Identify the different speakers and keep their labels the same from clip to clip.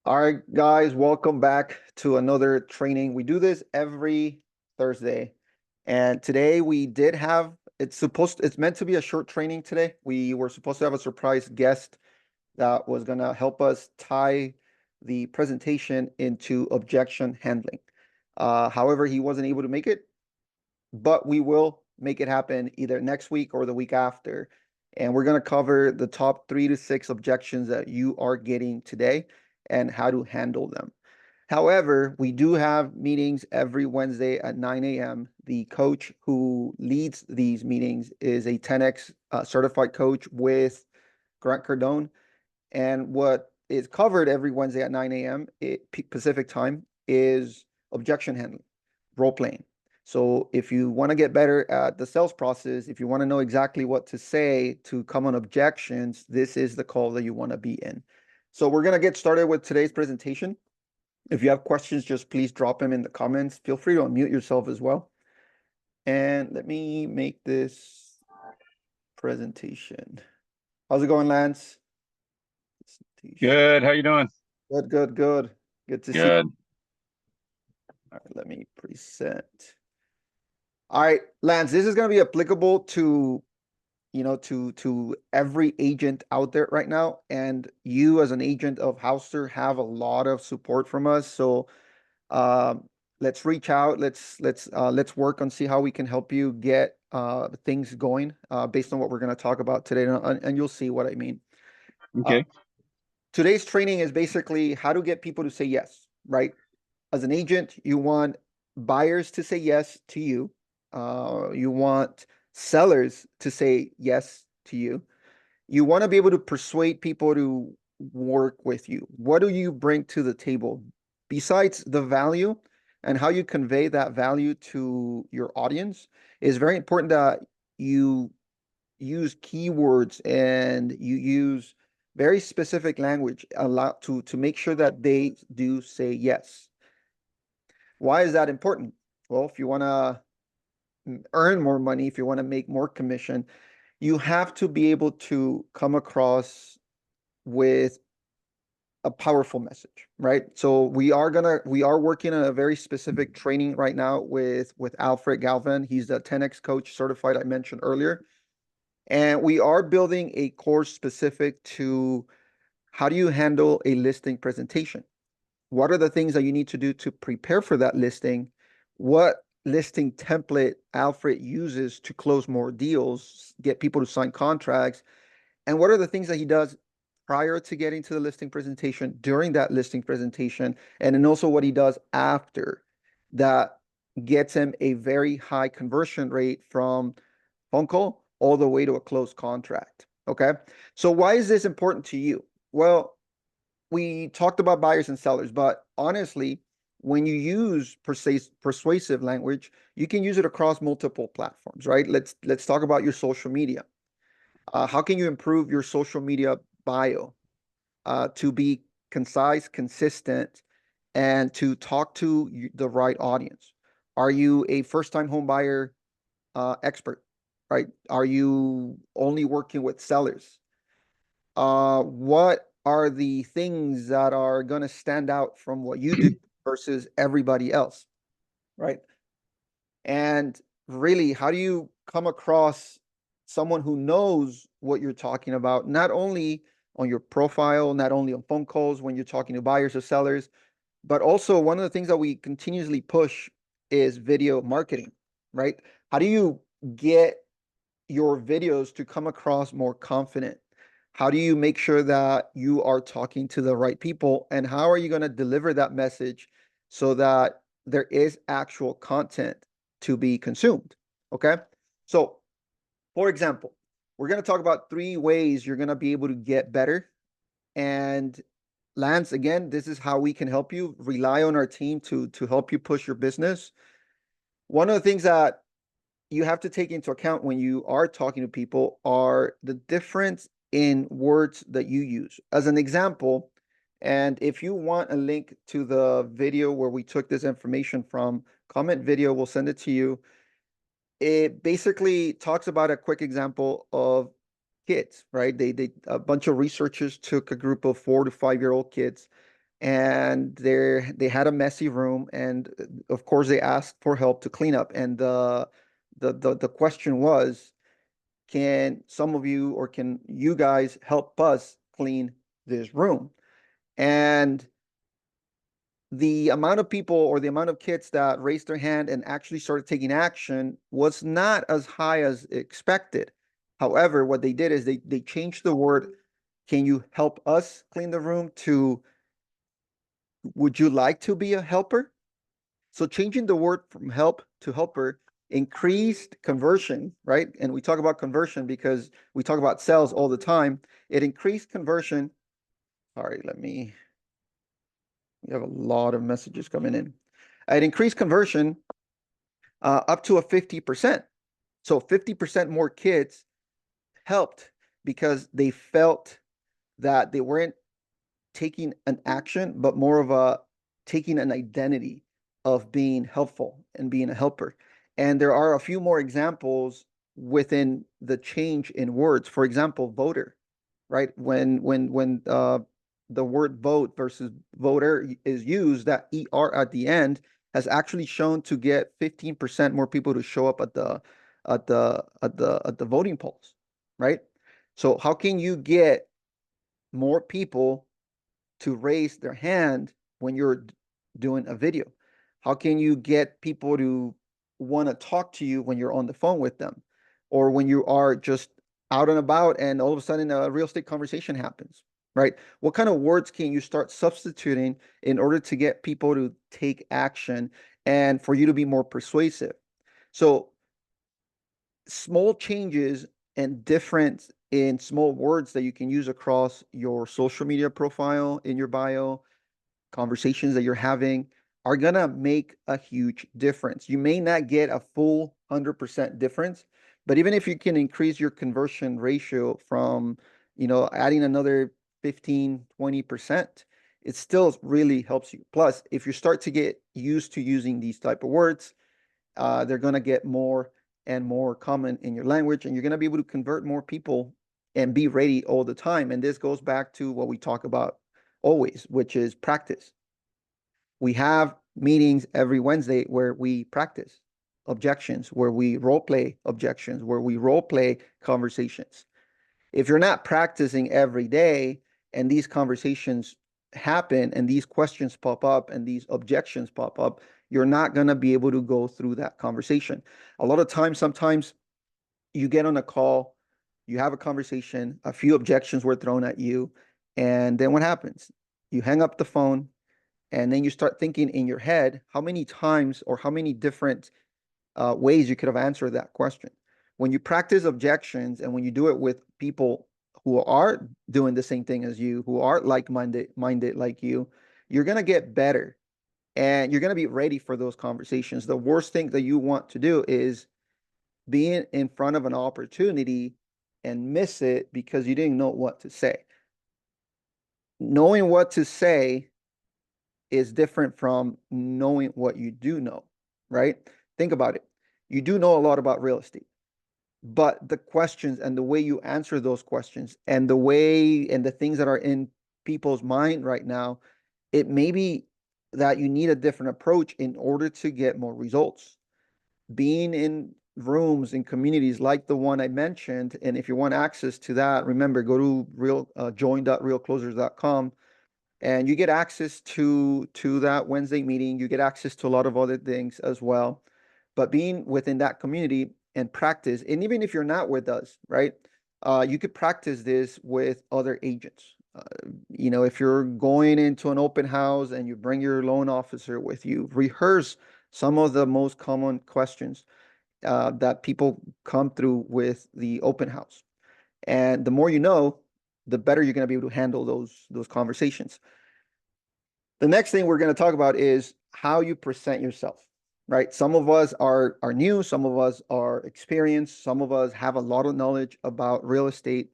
Speaker 1: All right, guys, welcome back to another training. We do this every Thursday. And today we did have, it's meant to be a short training today. We were supposed to have a surprise guest that was going to help us tie the presentation into objection handling. However, he wasn't able to make it, but we will make it happen either next week or the week after. And we're going to cover the top 3 to 6 objections that you are getting today and how to handle them. However, we do have meetings every Wednesday at 9 a.m. The coach who leads these meetings is a 10X certified coach with Grant Cardone. And what is covered every Wednesday at 9 a.m. Pacific time is objection handling, role playing. So if you want to get better at the sales process, if you want to know exactly what to say to come on objections, this is the call that you want to be in. So we're going to get started with today's presentation. If you have questions, just please drop them in the comments. Feel free to unmute yourself as well. And let me make this presentation. How's it going, Lance?
Speaker 2: Good. How you doing?
Speaker 1: Good, good, good. Good to see you.
Speaker 2: Good.
Speaker 1: All right, let me present. All right, Lance, this is going to be applicable to, to every agent out there right now. And you as an agent of Houster have a lot of support from us. So let's reach out. Let's work on see how we can help you get things going based on what we're going to talk about today. And you'll see what I mean.
Speaker 2: Okay.
Speaker 1: Today's training is basically how to get people to say yes, right? As an agent, you want buyers to say yes to you. You want sellers to say yes to you. You want to be able to persuade people to work with you. What do you bring to the table besides the value and how you convey that value to your audience? Is very important that you use keywords and you use very specific language a lot to make sure that they do say yes. Why is that important? Well, if you want to earn more money, if you want to make more commission, you have to be able to come across with a powerful message, right? So we are working on a very specific training right now with Alfred Galvan. He's the 10X coach certified I mentioned earlier. And we are building a course specific to how do you handle a listing presentation? What are the things that you need to do to prepare for that listing? What listing template Alfred uses to close more deals, get people to sign contracts? And what are the things that he does prior to getting to the listing presentation, during that listing presentation, and then also what he does after that gets him a very high conversion rate from phone call all the way to a closed contract. Okay. So why is this important to you? Well, we talked about buyers and sellers, but honestly, when you use persuasive language, you can use it across multiple platforms, right? Let's talk about your social media. How can you improve your social media bio to be concise, consistent, and to talk to the right audience? Are you a first-time home buyer expert, right? Are you only working with sellers? What are the things that are going to stand out from what you do versus everybody else, right? And really, how do you come across someone who knows what you're talking about, not only on your profile, not only on phone calls when you're talking to buyers or sellers, but also one of the things that we continuously push is video marketing, right? How do you get your videos to come across more confident? How do you make sure that you are talking to the right people? And how are you going to deliver that message so that there is actual content to be consumed? Okay. So, for example, we're going to talk about 3 ways you're going to be able to get better. And Lance, again, this is how we can help you. Rely on our team to help you push your business. One of the things that you have to take into account when you are talking to people are the difference in words that you use. As an example, and if you want a link to the video where we took this information from, comment video, we'll send it to you. It basically talks about a quick example of kids, right? They a bunch of researchers took a group of 4 to 5 year old kids and they had a messy room, and of course they asked for help to clean up. And the question was, can some of you, or can you guys help us clean this room? And the amount of people, or the amount of kids that raised their hand and actually started taking action, was not as high as expected. However, what they did is they changed the word, can you help us clean the room, to, would you like to be a helper? So changing the word from help to helper increased conversion, right? And we talk about conversion because we talk about sales all the time. It increased conversion. Sorry, we have a lot of messages coming in. It increased conversion up to a 50%. So 50% more kids helped because they felt that they weren't taking an action, but more of a taking an identity of being helpful and being a helper. And there are a few more examples within the change in words. For example, voter, right? When the word vote versus voter is used, that ER at the end has actually shown to get 15% more people to show up at the voting polls, right? So how can you get more people to raise their hand when you're doing a video? How can you get people to want to talk to you when you're on the phone with them, or when you are just out and about and all of a sudden a real estate conversation happens, right? What kind of words can you start substituting in order to get people to take action and for you to be more persuasive? So small changes and difference in small words that you can use across your social media profile, in your bio, conversations that you're having, are gonna make a huge difference. You may not get a full 100% difference, but even if you can increase your conversion ratio from, adding another 15, 20%, it still really helps you. Plus, if you start to get used to using these type of words, they're gonna get more and more common in your language, and you're gonna be able to convert more people and be ready all the time. And this goes back to what we talk about always, which is practice. We have meetings every Wednesday where we practice objections, where we role play objections, where we role play conversations. If you're not practicing every day and these conversations happen and these questions pop up and these objections pop up, you're not going to be able to go through that conversation. A lot of times, sometimes you get on a call, you have a conversation, a few objections were thrown at you, and then what happens? You hang up the phone, and then you start thinking in your head how many times or how many different ways you could have answered that question. When you practice objections and when you do it with people who are doing the same thing as you, who are like-minded like you're going to get better and you're going to be ready for those conversations. The worst thing that you want to do is being in front of an opportunity and miss it because you didn't know what to say. Knowing what to say is different from knowing what you do know, right? Think about it. You do know a lot about real estate, but the questions and the way you answer those questions and the way and the things that are in people's mind right now, it may be that you need a different approach in order to get more results. Being in rooms in communities like the one I mentioned, and if you want access to that, remember, go to join.realclosers.com, and you get access to that Wednesday meeting. You get access to a lot of other things as well. But being within that community and practice, and even if you're not with us, right, you could practice this with other agents. If you're going into an open house and you bring your loan officer with you, rehearse some of the most common questions that people come through with the open house. And the more you know, the better you're going to be able to handle those conversations. The next thing we're going to talk about is how you present yourself, right? Some of us are new, some of us are experienced, some of us have a lot of knowledge about real estate.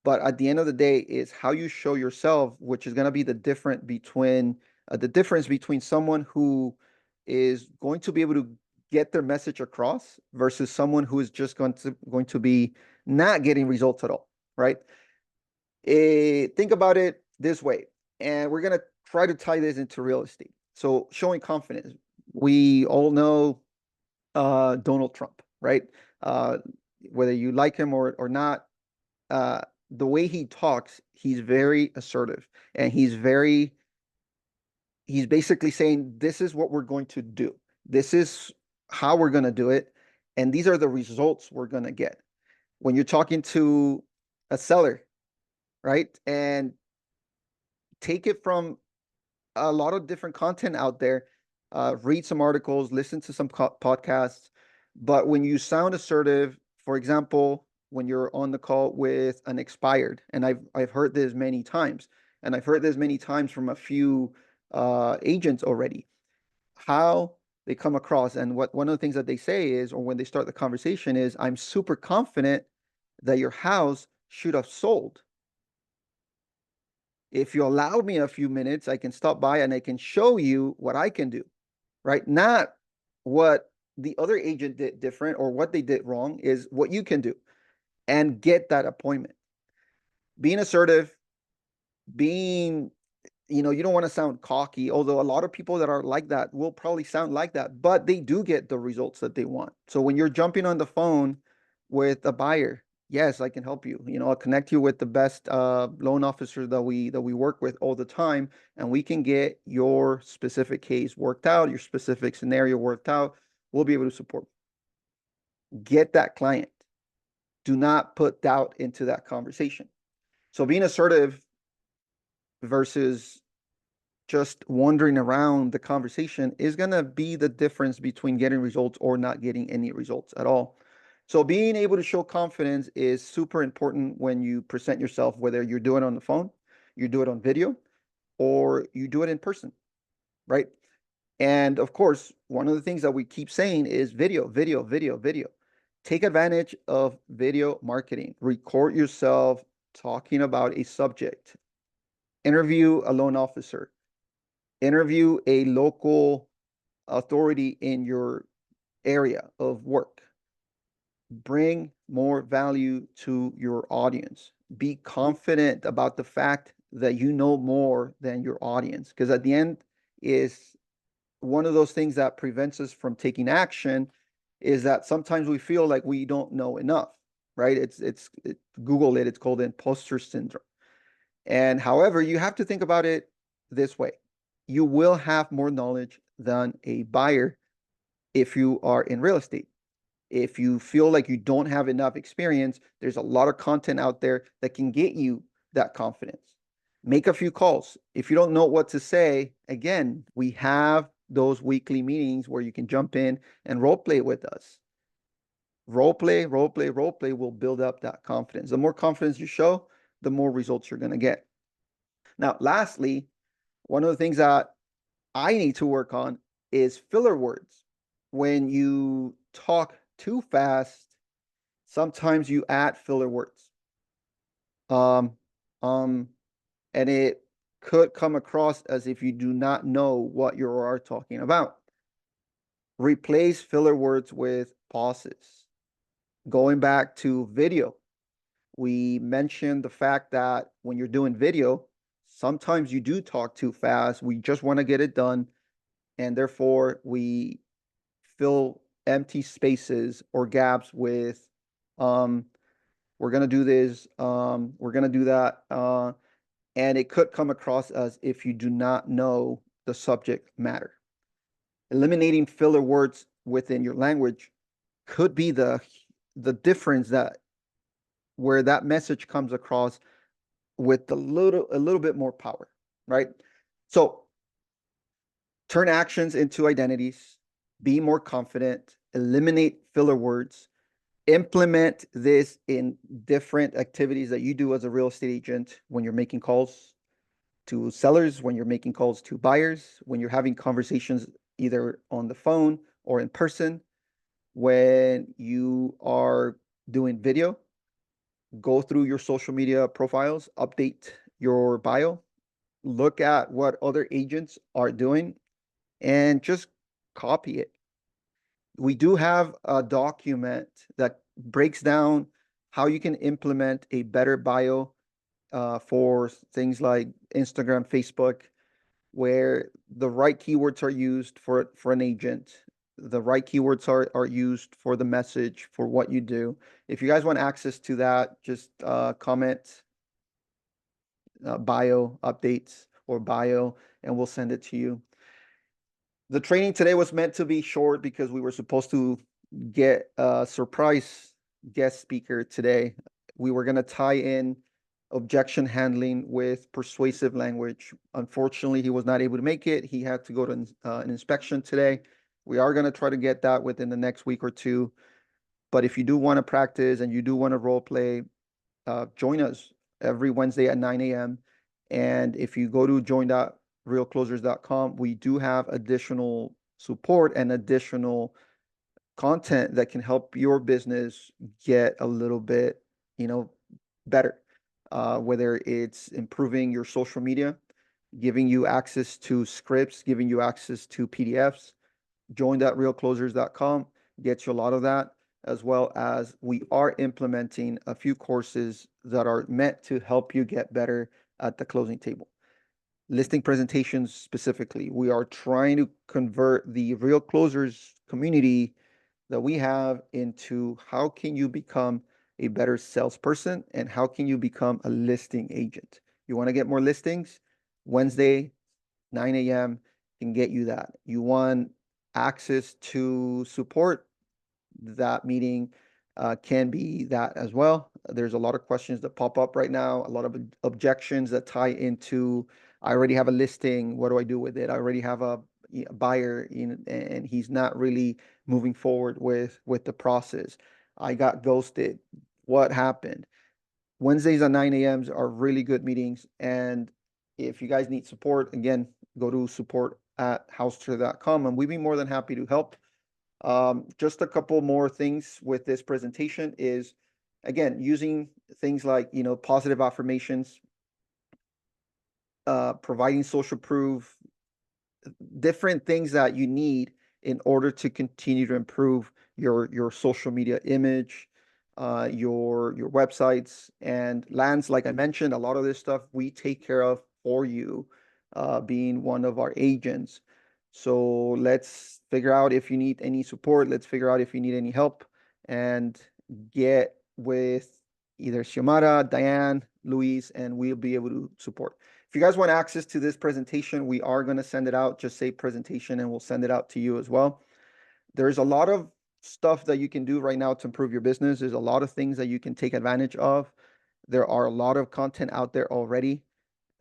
Speaker 1: But at the end of the day, is how you show yourself, which is going to be the difference between someone who is going to be able to get their message across versus someone who is just going to be not getting results at all, right? Think about it this way, and we're going to try to tie this into real estate. So showing confidence. We all know Donald Trump, right? Uh, whether you like him or not, uh, the way he talks, he's very assertive, and he's basically saying, this is what we're going to do. This is how we're going to do it. And these are the results we're going to get. When you're talking to a seller, right? And take it from a lot of different content out there, read some articles, listen to some podcasts. But when you sound assertive, for example, when you're on the call with an expired, and I've heard this many times, and I've heard this many times from a few agents already, how they come across. And what one of the things that they say is, or when they start the conversation is, I'm super confident that your house should have sold. If you allow me a few minutes, I can stop by and I can show you what I can do, right? Not what the other agent did different or what they did wrong, is what you can do and get that appointment. Being assertive, being, you don't want to sound cocky, although a lot of people that are like that will probably sound like that, but they do get the results that they want. So when you're jumping on the phone with a buyer, yes, I can help you. I'll connect you with the best loan officer that we work with all the time, and we can get your specific case worked out, your specific scenario worked out. We'll be able to support. Get that client. Do not put doubt into that conversation. So being assertive versus just wandering around the conversation is going to be the difference between getting results or not getting any results at all. So being able to show confidence is super important when you present yourself, whether you're doing it on the phone, you do it on video, or you do it in person, right? And of course, one of the things that we keep saying is video, video, video, video. Take advantage of video marketing. Record yourself talking about a subject. Interview a loan officer. Interview a local authority in your area of work. Bring more value to your audience. Be confident about the fact that you know more than your audience, because at the end is one of those things that prevents us from taking action, is that sometimes we feel like we don't know enough, right? Google it. It's called imposter syndrome. And however, you have to think about it this way. You will have more knowledge than a buyer if you are in real estate. If you feel like you don't have enough experience, there's a lot of content out there that can get you that confidence. Make a few calls. If you don't know what to say, again, we have those weekly meetings where you can jump in and role play with us. Role play, role play, role play will build up that confidence. The more confidence you show, the more results you're going to get. Now, lastly, one of the things that I need to work on is filler words. When you talk too fast, sometimes you add filler words. Um, um, and it could come across as if you do not know what you are talking about. Replace filler words with pauses. Going back to video, we mentioned the fact that when you're doing video, sometimes you do talk too fast. We just want to get it done, and therefore we fill empty spaces or gaps with we're going to do this, we're going to do that, and it could come across as if you do not know the subject matter. Eliminating filler words within your language could be the difference, that where that message comes across with a little bit more power, right? So turn actions into identities, be more confident, eliminate filler words, implement this in different activities that you do as a real estate agent, when you're making calls to sellers, when you're making calls to buyers, when you're having conversations either on the phone or in person, when you are doing video. Go through your social media profiles, update your bio, look at what other agents are doing, and just copy it. We do have a document that breaks down how you can implement a better bio for things like Instagram, Facebook. where the right keywords are used for an agent. The right keywords are used for the message, for what you do. If you guys want access to that, just comment bio updates or bio, and we'll send it to you. The training today was meant to be short because we were supposed to get a surprise guest speaker today. We were going to tie in objection handling with persuasive language. Unfortunately, he was not able to make it. He had to go to an inspection today. We are going to try to get that within the next week or two. But if you do want to practice and you do want to role play, join us every Wednesday at 9 a.m. And if you go to join.realclosers.com, we do have additional support and additional content that can help your business get a little bit, better. Whether it's improving your social media, giving you access to scripts, giving you access to PDFs. Join.realclosers.com gets you a lot of that, as well as we are implementing a few courses that are meant to help you get better at the closing table. Listing presentations specifically, we are trying to convert the Real Closers community that we have into how can you become a better salesperson and how can you become a listing agent. You want to get more listings? Wednesday, 9 a.m. can get you that. You want access to support? That meeting can be that as well. There's a lot of questions that pop up right now, a lot of objections that tie into, I already have a listing, what do I do with it? I already have a buyer and he's not really moving forward with the process. I got ghosted. What happened? Wednesdays at 9 a.m. are really good meetings. And if you guys need support, again, go to support@housester.com and we'd be more than happy to help. Just a couple more things with this presentation is, again, using things like, positive affirmations, providing social proof, different things that you need in order to continue to improve your social media image, your websites and lands. Like I mentioned, a lot of this stuff we take care of for you, being one of our agents. So let's figure out if you need any support. Let's figure out if you need any help and get with either Xiomara, Diane, Luis, and we'll be able to support. If you guys want access to this presentation, we are going to send it out. Just say presentation and we'll send it out to you as well. There's a lot of stuff that you can do right now to improve your business. There's a lot of things that you can take advantage of. There are a lot of content out there already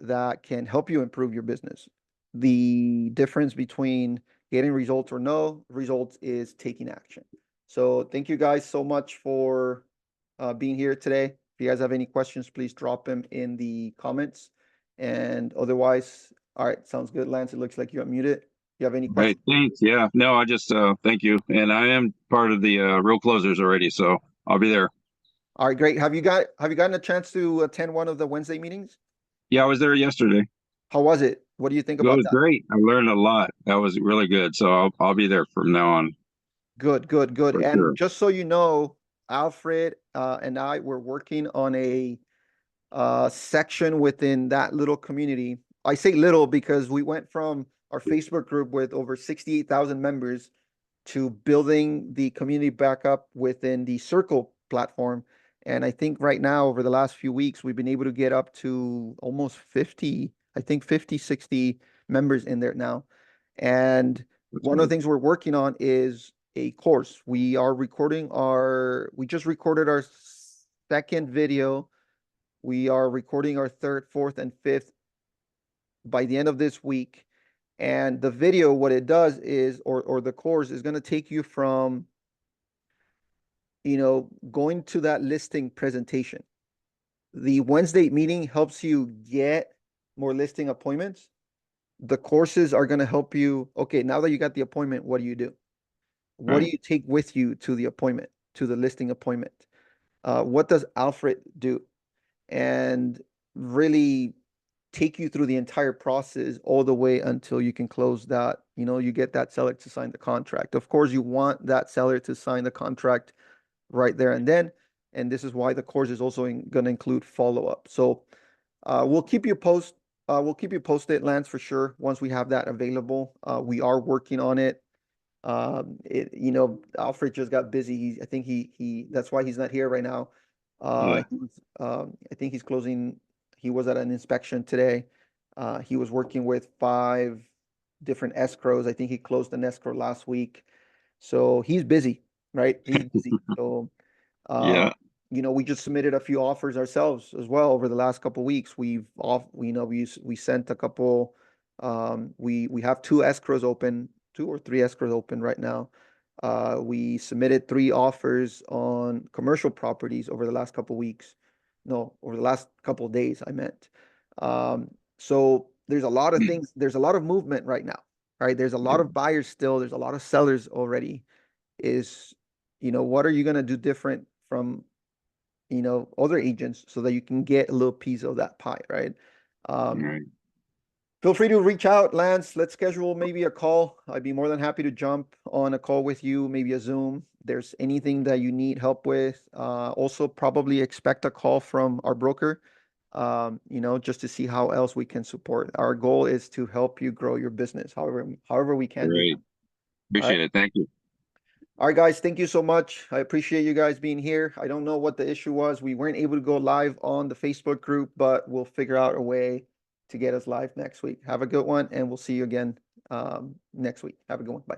Speaker 1: that can help you improve your business. The difference between getting results or no results is taking action. So thank you guys so much for being here today. If you guys have any questions, please drop them in the comments. And otherwise, all right, sounds good, Lance. It looks like you're unmuted. You have any questions?
Speaker 2: Right, thanks. Yeah, no, I just thank you, and I am part of the Real Closers already, so I'll be there.
Speaker 1: All right, great. Have you gotten a chance to attend one of the Wednesday meetings?
Speaker 2: Yeah, I was there yesterday.
Speaker 1: How was it? What do you think
Speaker 2: It
Speaker 1: about
Speaker 2: was
Speaker 1: that?
Speaker 2: great. I learned a lot. That was really good. So I'll be there from now on
Speaker 1: Good, good, good.
Speaker 2: for
Speaker 1: And
Speaker 2: sure.
Speaker 1: just so you know, Alfred and I were working on a section within that little community. I say little because we went from our Facebook group with over 68,000 members to building the community back up within the Circle platform. And I think right now, over the last few weeks, we've been able to get up to almost 50, I think 50, 60 members in there now. And
Speaker 2: That's
Speaker 1: one of
Speaker 2: great.
Speaker 1: the things we're working on is a course. We just recorded our second video. We are recording our third, fourth, and fifth by the end of this week. And the video, what it does is, or the course is going to take you from, going to that listing presentation. The Wednesday meeting helps you get more listing appointments. The courses are going to help you. Okay, now that you got the appointment, what do you do? What do
Speaker 2: Right.
Speaker 1: you take with you to the appointment, to the listing appointment? What does Alfred do? And really take you through the entire process all the way until you can close that, you get that seller to sign the contract. Of course, you want that seller to sign the contract right there and then. And this is why the course is also going to include follow-up. So we'll keep you We'll keep you posted, Lance, for sure. Once we have that available, we are working on it. Alfred just got busy. I think that's why he's not here right now.
Speaker 2: Yeah.
Speaker 1: I think he's closing. He was at an inspection today. He was working with 5 different escrows. I think he closed an escrow last week. So he's busy, right? He's busy. So, uh,
Speaker 2: Yeah.
Speaker 1: we just submitted a few offers ourselves as well over the last couple of weeks. We sent a couple. We have 2 escrows open, 2 or 3 escrows open right now. We submitted 3 offers on commercial properties over the last couple of weeks. No, over the last couple of days, I meant. So there's a lot of things. There's a lot of movement right now, right? There's a lot
Speaker 2: Yep.
Speaker 1: of buyers still. There's a lot of sellers already. Is, what are you going to do different from, other agents so that you can get a little piece of that pie, right?
Speaker 2: All
Speaker 1: Um,
Speaker 2: right.
Speaker 1: Feel free to reach out, Lance. Let's schedule maybe a call. I'd be more than happy to jump on a call with you, maybe a Zoom. There's anything that you need help with. Also, probably expect a call from our broker, just to see how else we can support. Our goal is to help you grow your business, however we can do that.
Speaker 2: Great.
Speaker 1: All right.
Speaker 2: Appreciate it. Thank you.
Speaker 1: All right, guys, thank you so much. I appreciate you guys being here. I don't know what the issue was. We weren't able to go live on the Facebook group, but we'll figure out a way to get us live next week. Have a good one, and we'll see you again next week. Have a good one. Bye.